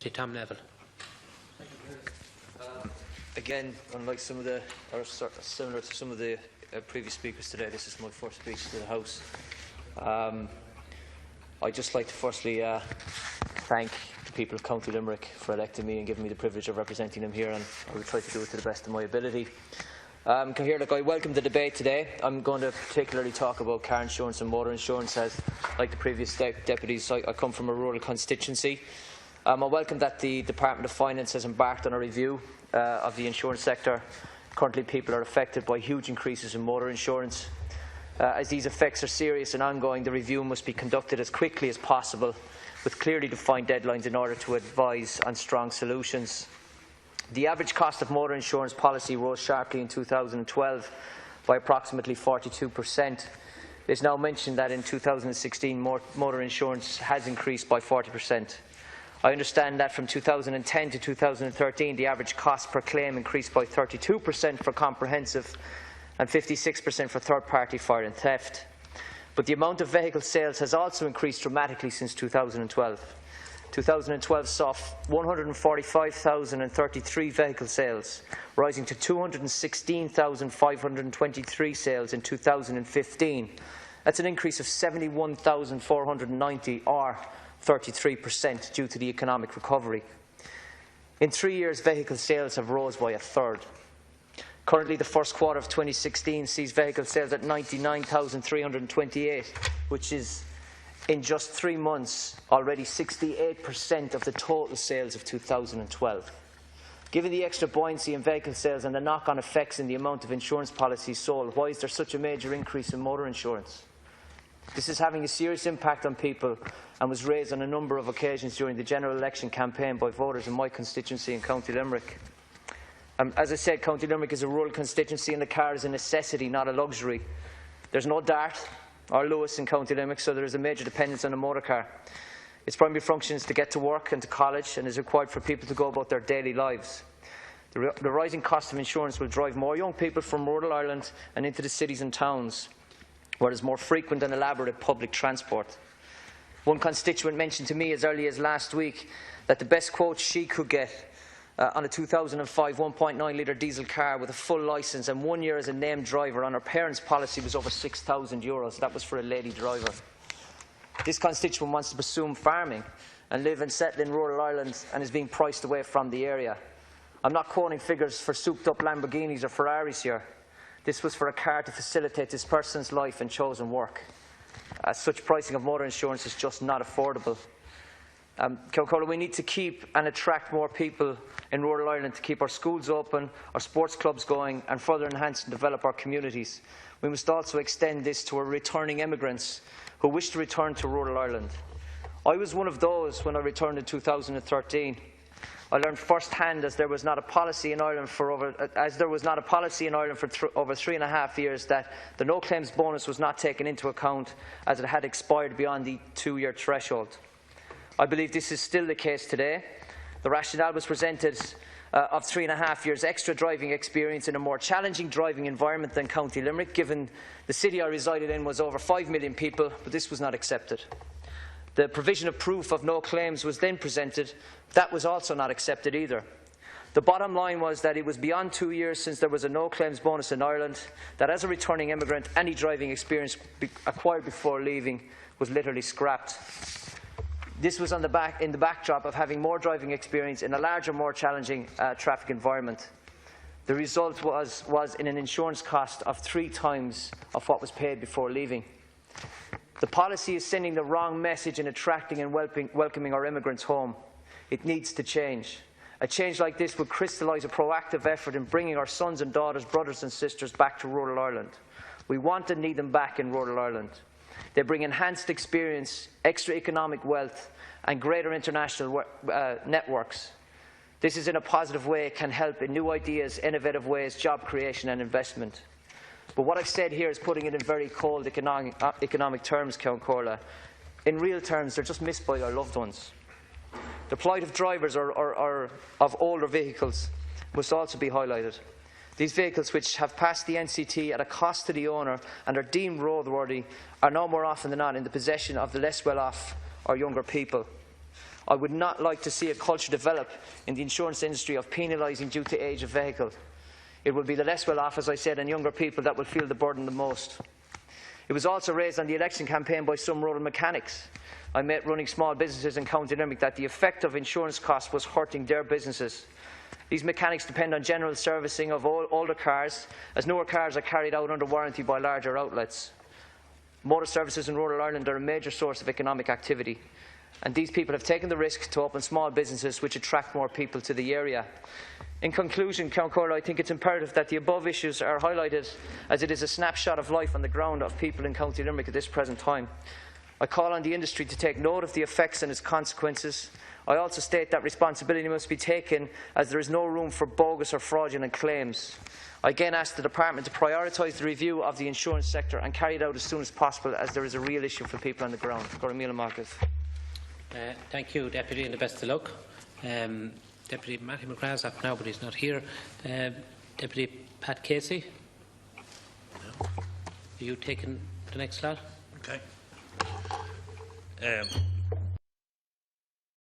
Tom Neville. Again, unlike some of the, or similar to some of the previous speakers today, this is my first speech to the House. I'd just like to firstly thank the people of County Limerick for electing me and giving me the privilege of representing them here, and I will try to do it to the best of my ability. I welcome the debate today. I'm going to particularly talk about car insurance and motor insurance, as, like the previous deputies, I come from a rural constituency. I welcome that the Department of Finance has embarked on a review of the insurance sector. Currently, people are affected by huge increases in motor insurance. As these effects are serious and ongoing, the review must be conducted as quickly as possible, with clearly defined deadlines in order to advise on strong solutions. The average cost of motor insurance policy rose sharply in 2012 by approximately 42%. It is now mentioned that in 2016 motor insurance has increased by 40%. I understand that from 2010 to 2013 the average cost per claim increased by 32% for comprehensive and 56% for third-party fire and theft. But the amount of vehicle sales has also increased dramatically since 2012. 2012 saw 145,033 vehicle sales, rising to 216,523 sales in 2015. That's an increase of 71,490, or 33%, due to the economic recovery. In 3 years, vehicle sales have rose by a third. Currently, the first quarter of 2016 sees vehicle sales at 99,328, which is, in just 3 months, already 68% of the total sales of 2012. Given the extra buoyancy in vehicle sales and the knock-on effects in the amount of insurance policies sold, why is there such a major increase in motor insurance? This is having a serious impact on people and was raised on a number of occasions during the general election campaign by voters in my constituency in County Limerick. As I said, County Limerick is a rural constituency and the car is a necessity, not a luxury. There's no Dart or Lewis in County Limerick, so there is a major dependence on a motor car. Its primary function is to get to work and to college, and is required for people to go about their daily lives. The rising cost of insurance will drive more young people from rural Ireland and into the cities and towns, where there is more frequent and elaborate public transport. One constituent mentioned to me as early as last week that the best quote she could get on a 2005 1.9 litre diesel car with a full licence and 1 year as a named driver on her parents' policy was over €6,000. That was for a lady driver. This constituent wants to pursue farming and live and settle in rural Ireland and is being priced away from the area. I'm not quoting figures for souped-up Lamborghinis or Ferraris here. This was for a car to facilitate this person's life and chosen work. Such pricing of motor insurance is just not affordable. We need to keep and attract more people in rural Ireland to keep our schools open, our sports clubs going, and further enhance and develop our communities. We must also extend this to our returning immigrants who wish to return to rural Ireland. I was one of those when I returned in 2013. I learned first-hand, as there was not a policy in Ireland for over 3.5 years, that the no claims bonus was not taken into account as it had expired beyond the 2-year threshold. I believe this is still the case today. The rationale was presented of 3.5 years extra driving experience in a more challenging driving environment than County Limerick, given the city I resided in was over 5 million people, but this was not accepted. The provision of proof of no claims was then presented. That was also not accepted either. The bottom line was that it was beyond 2 years since there was a no claims bonus in Ireland, that as a returning immigrant, any driving experience acquired before leaving was literally scrapped. This was in the backdrop of having more driving experience in a larger, more challenging traffic environment. The result was in an insurance cost of 3 times of what was paid before leaving. The policy is sending the wrong message in attracting and welcoming our immigrants home. It needs to change. A change like this would crystallise a proactive effort in bringing our sons and daughters, brothers and sisters back to rural Ireland. We want and need them back in rural Ireland. They bring enhanced experience, extra economic wealth and greater international networks. This is in a positive way, can help in new ideas, innovative ways, job creation and investment. But what I've said here is putting it in very cold economic terms, Count Corla. In real terms, they're just missed by our loved ones. The plight of drivers or of older vehicles must also be highlighted. These vehicles, which have passed the NCT at a cost to the owner and are deemed roadworthy, are now more often than not in the possession of the less well-off or younger people. I would not like to see a culture develop in the insurance industry of penalising due to age of vehicle. It will be the less well off, as I said, and younger people that will feel the burden the most. It was also raised on the election campaign by some rural mechanics I met running small businesses in County Limerick that the effect of insurance costs was hurting their businesses. These mechanics depend on general servicing of older cars, as newer cars are carried out under warranty by larger outlets. Motor services in rural Ireland are a major source of economic activity, and these people have taken the risk to open small businesses which attract more people to the area. In conclusion, Count Corla, I think it's imperative that the above issues are highlighted, as it is a snapshot of life on the ground of people in County Limerick at this present time. I call on the industry to take note of the effects and its consequences. I also state that responsibility must be taken, as there is no room for bogus or fraudulent claims. I again ask the Department to prioritise the review of the insurance sector and carry it out as soon as possible, as there is a real issue for people on the ground. Thank you, Deputy, and the best of luck. Deputy Matthew McGrath's up now, but he's not here. Deputy Pat Casey, are you taking the next slot? Okay.